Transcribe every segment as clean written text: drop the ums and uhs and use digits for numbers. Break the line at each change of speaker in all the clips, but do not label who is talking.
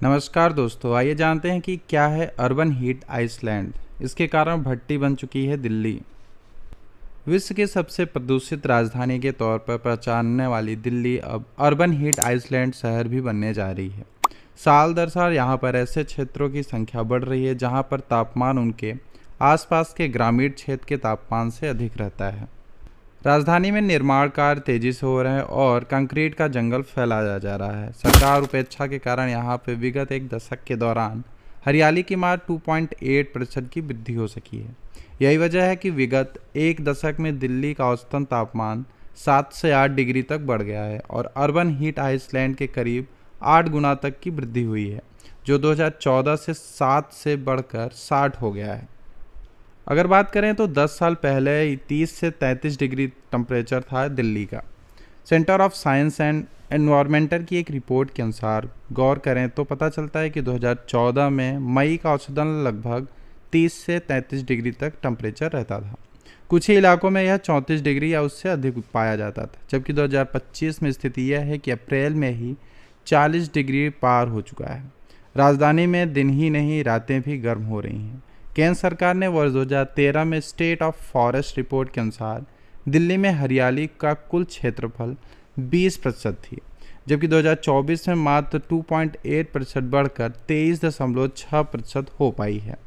नमस्कार दोस्तों, आइए जानते हैं कि क्या है अर्बन हीट आइसलैंड। इसके कारण भट्टी बन चुकी है दिल्ली। विश्व की सबसे प्रदूषित राजधानी के तौर पर पहचानने वाली दिल्ली अब अर्बन हीट आइसलैंड शहर भी बनने जा रही है। साल दर साल यहाँ पर ऐसे क्षेत्रों की संख्या बढ़ रही है जहाँ पर तापमान उनके आसपास के ग्रामीण क्षेत्र के तापमान से अधिक रहता है। राजधानी में निर्माण कार्य तेजी से हो रहे हैं और कंक्रीट का जंगल फैलाया जा रहा है। सरकार उपेक्षा के कारण यहाँ पे विगत एक दशक के दौरान हरियाली की मार 2.8% की वृद्धि हो सकी है। यही वजह है कि विगत एक दशक में दिल्ली का औसतन तापमान 7 से 8 डिग्री तक बढ़ गया है और अर्बन हीट आइसलैंड के करीब 8 गुना तक की वृद्धि हुई है, जो 2014 से 7 से बढ़कर 60 हो गया है। अगर बात करें तो 10 साल पहले 30 से 33 डिग्री टेम्परेचर था दिल्ली का। Centre of science and environmental की एक रिपोर्ट के अनुसार गौर करें तो पता चलता है कि 2014 में मई का औसतन लगभग 30 से 33 डिग्री तक टेम्परेचर रहता था। कुछ ही इलाकों में यह 34 डिग्री या उससे अधिक पाया जाता था, जबकि 2025 में स्थिति यह है कि अप्रैल में ही 40 डिग्री पार हो चुका है। राजधानी में दिन ही नहीं रातें भी गर्म हो रही हैं। केंद्र सरकार ने वर्ष 2013 में स्टेट ऑफ फॉरेस्ट रिपोर्ट के अनुसार दिल्ली में हरियाली का कुल क्षेत्रफल 20% थी, जबकि 2024 में मात्र 2.8% बढ़कर 23.6% हो पाई है।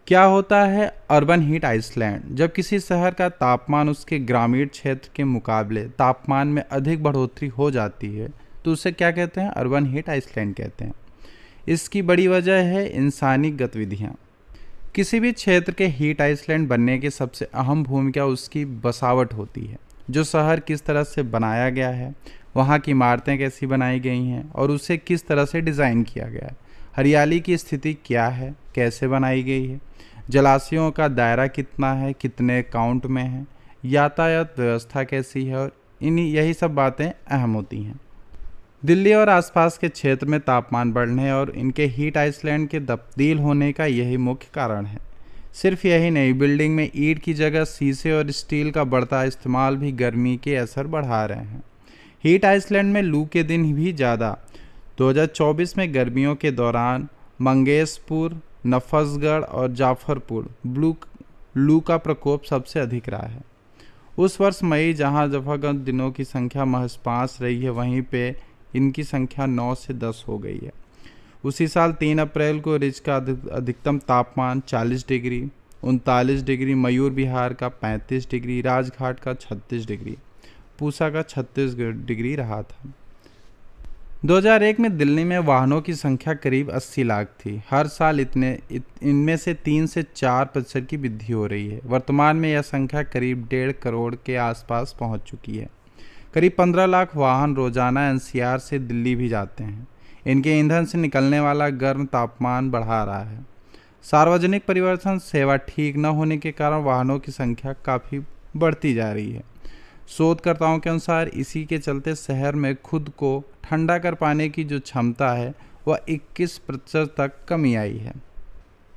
क्या होता है अर्बन हीट आइसलैंड? जब किसी शहर का तापमान उसके ग्रामीण क्षेत्र के मुकाबले तापमान में अधिक बढ़ोतरी हो जाती है तो उसे क्या कहते हैं? अर्बन हीट आइसलैंड कहते हैं। इसकी बड़ी वजह है इंसानी गतिविधियाँ। किसी भी क्षेत्र के हीट आइसलैंड बनने की सबसे अहम भूमिका उसकी बसावट होती है। जो शहर किस तरह से बनाया गया है, वहाँ की इमारतें कैसी बनाई गई हैं और उसे किस तरह से डिज़ाइन किया गया है। हरियाली की स्थिति क्या है, कैसे बनाई गई है, जलाशयों का दायरा कितना है, कितने काउंट में है, यातायात व्यवस्था कैसी है, और यही सब बातें अहम होती हैं। दिल्ली और आसपास के क्षेत्र में तापमान बढ़ने और इनके हीट आइसलैंड के तब्दील होने का यही मुख्य कारण है। सिर्फ यही नहीं, बिल्डिंग में ईंट की जगह शीशे और स्टील का बढ़ता इस्तेमाल भी गर्मी के असर बढ़ा रहे हैं। हीट आइसलैंड में लू के दिन भी ज़्यादा। 2024 में गर्मियों के दौरान मंगेशपुर, नफसगढ़ और जाफरपुर लू का प्रकोप सबसे अधिक रहा है। उस वर्ष मई जहां दफागत दिनों की संख्या महज 5 रही है, वहीं पे इनकी संख्या 9 से 10 हो गई है। उसी साल 3 अप्रैल को रिच का अधिकतम तापमान 40 डिग्री, 39 डिग्री, मयूर विहार का 35 डिग्री, राजघाट का 36 डिग्री, पूसा का 36 डिग्री रहा था। 2001 में दिल्ली में वाहनों की संख्या करीब 80 लाख थी। हर साल इनमें से 3 से 4% की वृद्धि हो रही है। वर्तमान में यह संख्या करीब 1.5 करोड़ के आसपास पहुंच चुकी है। करीब 15 लाख वाहन रोजाना एनसीआर से दिल्ली भी जाते हैं। इनके ईंधन से निकलने वाला गर्म तापमान बढ़ा रहा है। सार्वजनिक परिवहन सेवा ठीक न होने के कारण वाहनों की संख्या काफ़ी बढ़ती जा रही है। शोधकर्ताओं के अनुसार इसी के चलते शहर में खुद को ठंडा कर पाने की जो क्षमता है वह 21% तक कमी आई है।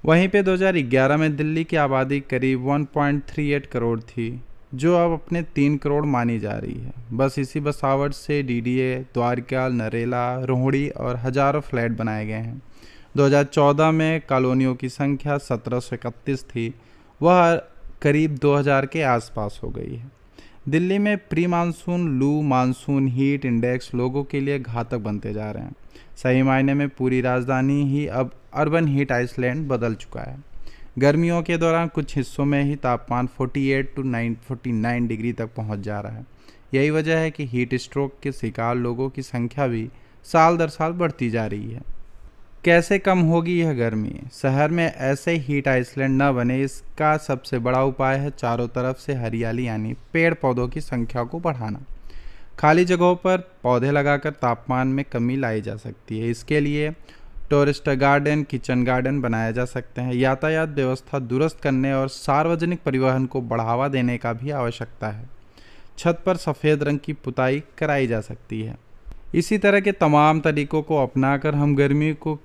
वहीं पे 2011 में दिल्ली की आबादी करीब 1.38 करोड़ थी, जो अब अपने 3 करोड़ मानी जा रही है। बस इसी बसावट से डीडीए, द्वारका, नरेला, रोहिणी और हजारों फ्लैट बनाए गए हैं। 2014 में कॉलोनियों की संख्या 1731 थी, वह करीब 2000 के आसपास हो गई है। दिल्ली में प्री मानसून लू, मानसून हीट इंडेक्स लोगों के लिए घातक बनते जा रहे हैं। सही मायने में पूरी राजधानी ही अब अर्बन हीट आइसलैंड बदल चुका है। गर्मियों के दौरान कुछ हिस्सों में ही तापमान 48 to 49 डिग्री तक पहुंच जा रहा है। यही वजह है कि हीट स्ट्रोक के शिकार लोगों की संख्या भी साल दर साल बढ़ती जा रही है। कैसे कम होगी यह गर्मी? शहर में ऐसे हीट आइसलैंड न बने, इसका सबसे बड़ा उपाय है चारों तरफ से हरियाली यानी पेड़ पौधों की संख्या को बढ़ाना। खाली जगहों पर पौधे लगाकर तापमान में कमी लाई जा सकती है। इसके लिए टूरिस्ट गार्डन, किचन गार्डन बनाया जा सकते हैं। यातायात व्यवस्था दुरुस्त करने और सार्वजनिक परिवहन को बढ़ावा देने का भी आवश्यकता है। छत पर सफ़ेद रंग की पुताई कराई जा सकती है। इसी तरह के तमाम तरीकों को अपनाकर हम गर्मी को